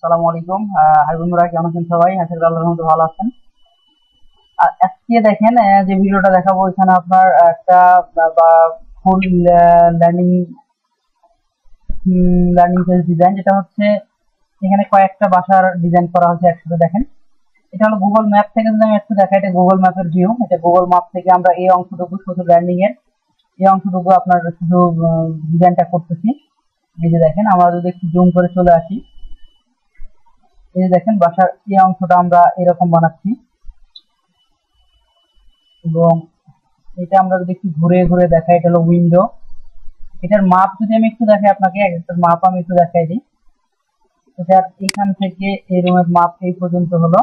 আসসালামু আলাইকুম। হাই বন্ধুরা, কেমন আছেন সবাই? আশা করি আল্লাহর রহমতে ভালো আছেন। আর আজকে দেখেন যে ভিডিওটা দেখাবো, এখানে আপনার একটা বা ফুল লার্নিং লার্নিং পেজ ডিজাইন, যেটা হচ্ছে এখানে কয়েকটা বাসার ডিজাইন করা হয়েছে একসাথে। দেখেন, এটা হলো গুগল ম্যাপ থেকে যদি আমি একটু দেখাই, এটা গুগল ম্যাপের ভিউ। এটা গুগল ম্যাপ থেকে আমরা এই অংশটুকু শুধু লার্নিং এর এই অংশটুকু আপনার শুধু ডিজাইনটা করতেছি। এই যে দেখেন, আমরা যদি একটু জুম করে চলে আসি, এই যে দেখেন বাসার এই অংশটা আমরা এরকম বানাচ্ছি। এবং এটা আমরা যদি একটু ঘুরে ঘুরে দেখাই, এটা হলো উইন্ডো। এটার মাপ যদি আমি একটু দেখাই আপনাকে, একটা মাপ আমি একটু দেখাই দিই। এটার এখান থেকে এই রুমের মাপ এই পর্যন্ত হলো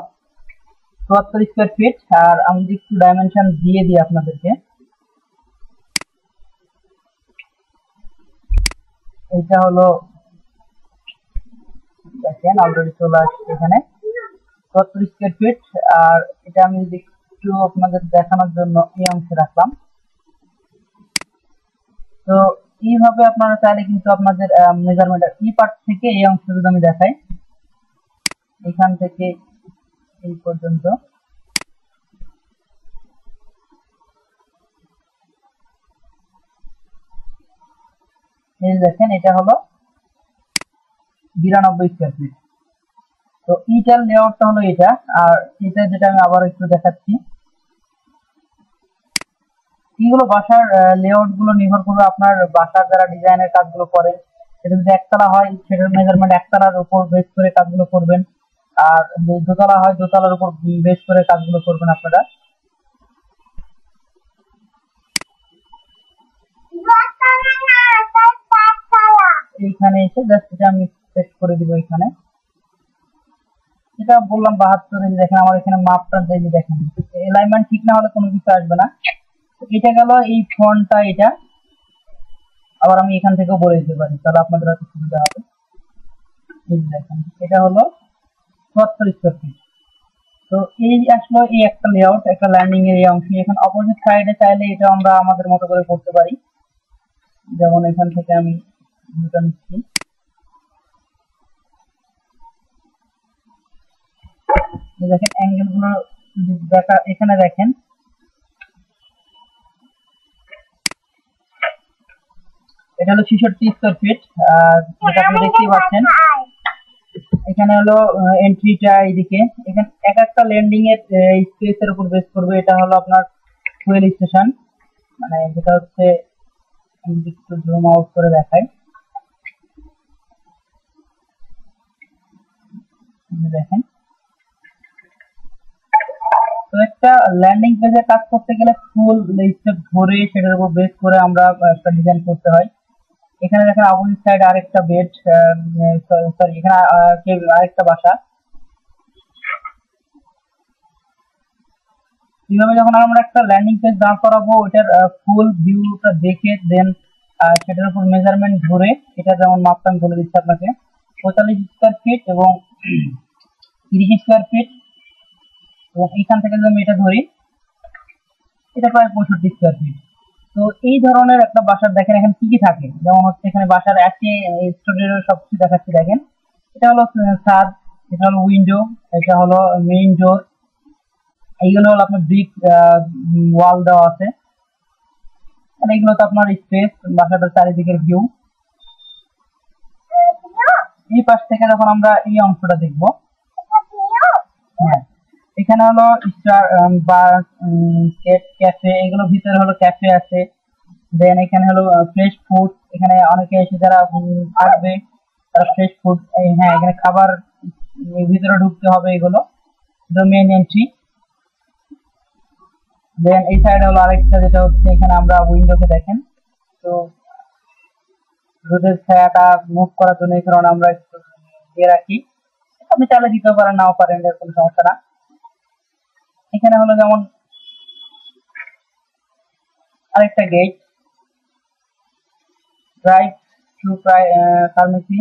৭৪ স্কোয়ার ফিট। আর আমি যদি একটু ডাইমেনশন দিয়ে দিই আপনাদেরকে, এটা হলো দেখেন অলরেডি চলে আসছে এখানে ৭৪ স্কোয়ার ফিট। আর এটা আমি যদি একটু আপনাদের দেখানোর জন্য এই অংশে রাখলাম। তো এইভাবে আপনারা চাইলে কিন্তু আপনাদের মেজারমেন্টের এই পার্ট থেকে এই অংশ যদি আমি দেখাই, এখান থেকে এই পর্যন্ত, এই দেখেন এটা হলো ৯২ স্কোয়ার ফিট। তো এইটার লেআউটটা হলো এটা। আর এটা যেটা আমি আবার একটু দেখাচ্ছি, এইগুলো বাসার লেআউট গুলো নির্ভর করবে আপনার বাসার যারা ডিজাইনের কাজগুলো করেন, সেটা যদি একতলা হয় সেটার মেজারমেন্ট একতলার উপর বেস করে কাজগুলো করবেন। আর যদি দোতলা হয় দোতলার উপর বেস করে কাজগুলো করবেন আপনারা। এইখানে এসে জাস্ট এটা আমি সেট করে দিব। এখানে এটা বললাম ৭২, দেখেন আমার এখানে মাপটা যদি দেখেন, অ্যালাইনমেন্ট ঠিক না হলে কোনো কিছু আসবে না। এটা গেল এই ফন্টটা, এটা আবার আমি এখান থেকেও বলে দিতে পারি, তাহলে আপনাদের হয়তো সুবিধা হবে। এই দেখেন এটা হলো ৭৪ স্কোয়ার ফিট। তো এই আসলো এই একটা লেআউট, একটা ল্যান্ডিং এর এই অংশ। এখন অপোজিট সাইডে চাইলে এটা আমরা আমাদের মতো করে করতে পারি। যেমন এখান থেকে আমি দুটো নিচ্ছি, দেখেন অ্যাঙ্গেল গুলো দেখা, এখানে দেখেন এটা হলো ৬৬ স্কোয়ার ফিট। যেটা আপনি দেখতেই পাচ্ছেন, এখানে হলো এন্ট্রিটা এইদিকে। এখানে এক একটা ল্যান্ডিং এর স্পেসের উপর বেস করবে। এটা হলো আপনার ফুয়েল স্টেশন, মানে যেটা হচ্ছে একটু জুম আউট করে দেখাই। দেখেন, তো একটা ল্যান্ডিং পেজে কাজ করতে গেলে ফুল স্টেপ ধরে সেটার উপর বেস করে আমরা একটা ডিজাইন করতে হয়। এখানে দেখেন অপোজিট সাইড আরেকটা বেড, সরি এখানে আরেকটা বাসা। এইভাবে যখন আমরা একটা ল্যান্ডিং পেজ দাঁড় করাবো, ওইটার ফুল ভিউটা দেখে দেন সেটার উপর মেজারমেন্ট ধরে, এটা যেমন মাপটা আমি বলে দিচ্ছি আপনাকে, ৪৫ স্কোয়ার ফিট এবং ৩০ স্কোয়ার ফিট। এবং এইখান থেকে যদি আমি এটা ধরি, এটা প্রায় ৬৫ স্কোয়ার ফিট। তো এই ধরনের একটা বাসার দেখেন এখানে কি কি থাকে, যেমন হচ্ছে এখানে বাসার একে স্টুডিওর সবকিছু দেখাচ্ছি। দেখেন এটা হলো ছাদ, এটা হলো উইন্ডো, এটা হলো মেইন ডোর, এইগুলো হলো আপনার ব্রিক ওয়াল দেওয়া আছে। আর এগুলো তো আপনার স্পেস, বাসাটার চারিদিকের ভিউ। এই পাশ থেকে যখন আমরা এই অংশটা দেখব, হ্যাঁ এখানে হলো স্টার বার, ক্যাফে, এগুলো ভিতরে হলো ক্যাফে আছে। দেন এখানে হলো ফ্রেশ ফুড, এখানে অনেকে এসে যারা থাকবে তারা ফ্রেশ ফুড, হ্যাঁ এখানে খাবার ভিতরে ঢুকতে হবে। এগুলো মেইন এন্ট্রি। দেন এই সাইডে হলো আরেকটা, যেটা হচ্ছে এখানে আমরা উইন্ডোতে দেখেন, তো রোদের ছায়াটা মুভ করার জন্য এই কারণে আমরা একটু দিয়ে রাখি। আপনি চাইলে দিতেও পারেন, নাও পারেন, এর কোনো সমস্যা না। এখানে হলো যেমন আরেকটা গেট, ড্রাইভ টু ফার্মেসি।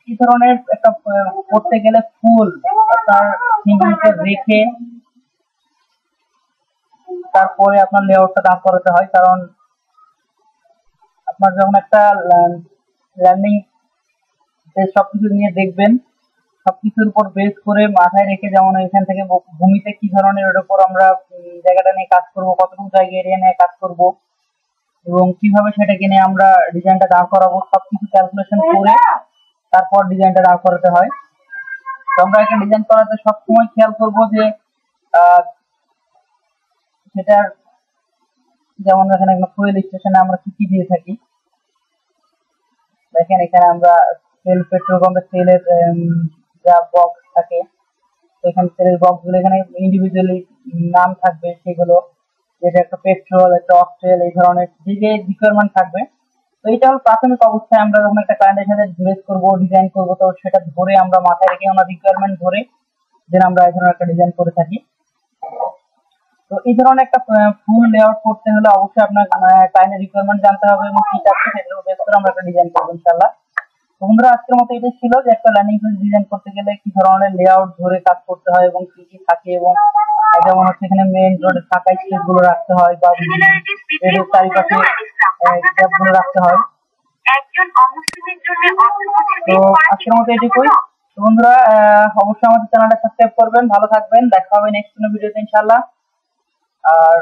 এই ধরনের একটা করতে গেলে ফুল আপনার থিঙ্কিংকে রেখে তারপরে আপনার লেআউটটা দাঁড় করাতে হয়। কারণ আপনার যখন একটা ল্যান্ডিং সবকিছু নিয়ে দেখবেন, সবকিছুর উপর বেস করে মাথায় রেখে, যেমন এখান থেকে ভূমিতে কি ধরনের, ওর উপর আমরা জায়গাটা নিয়ে কাজ করব, কতটুকু জায়গা এরিয়া নিয়ে কাজ করব এবং কিভাবে সেটাকে নিয়ে আমরা ডিজাইনটা দাঁড় করাবো, সবকিছু ক্যালকুলেশন করে তারপর ডিজাইনটা দাঁড় করাতে হয়। তো আমরা একটা ডিজাইন করাতে সবসময় খেয়াল করবো যে সেটার, যেমন এখানে ফুয়েল স্টেশনে আমরা কি কি দিয়ে থাকি, দেখেন এখানে আমরা তেল, পেট্রোল পাম্পের তেলের যা বক্স থাকে, এখানে তেলের বক্স গুলো এখানে ইন্ডিভিজুয়ালি নাম থাকবে, সেগুলো যেটা একটা পেট্রোল, একটা অক্টেল, এই ধরনের যে যে রিকোয়ারমেন্ট থাকবে। তো এটা হলো প্রাথমিক অবস্থায় আমরা যখন একটা ক্লায়েন্টের সাথে বেস করবো, ডিজাইন করবো, তো সেটা ধরে আমরা মাথায় রেখে ওনার রিকোয়ারমেন্ট ধরে দেন আমরা এই ধরনের একটা ডিজাইন করে থাকি। তো এই ধরনের একটা ফুল লেআউট করতে হলে অবশ্যই আপনার ক্লায়েন্টের রিকোয়ারমেন্ট জানতে হবে এবং কি চাচ্ছে সেটার বেস করে আমরা একটা ডিজাইন করবো ইনশাআল্লাহ। তো বন্ধুরা, আজকের মতো এটাই ছিল যে একটা ল্যান্ডিং পেজ ডিজাইন করতে গেলে কি ধরনের লেআউট ধরে কাজ করতে হয় এবং কি কি থাকে, এবং যেমন হচ্ছে এখানে মেইন রোডের ফাঁকা স্পেস গুলো রাখতে হয় বা রোডের চারিপাশে গ্যাপ গুলো রাখতে হয়। তো আজকের মতো এটুকুই। তো বন্ধুরা, অবশ্যই আমাদের চ্যানেলটা সাবস্ক্রাইব করবেন, ভালো থাকবেন, দেখা হবে নেক্সট কোনো ভিডিওতে ইনশাআল্লাহ। আর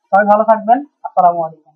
সবাই ভালো থাকবেন, আসসালামু আলাইকুম।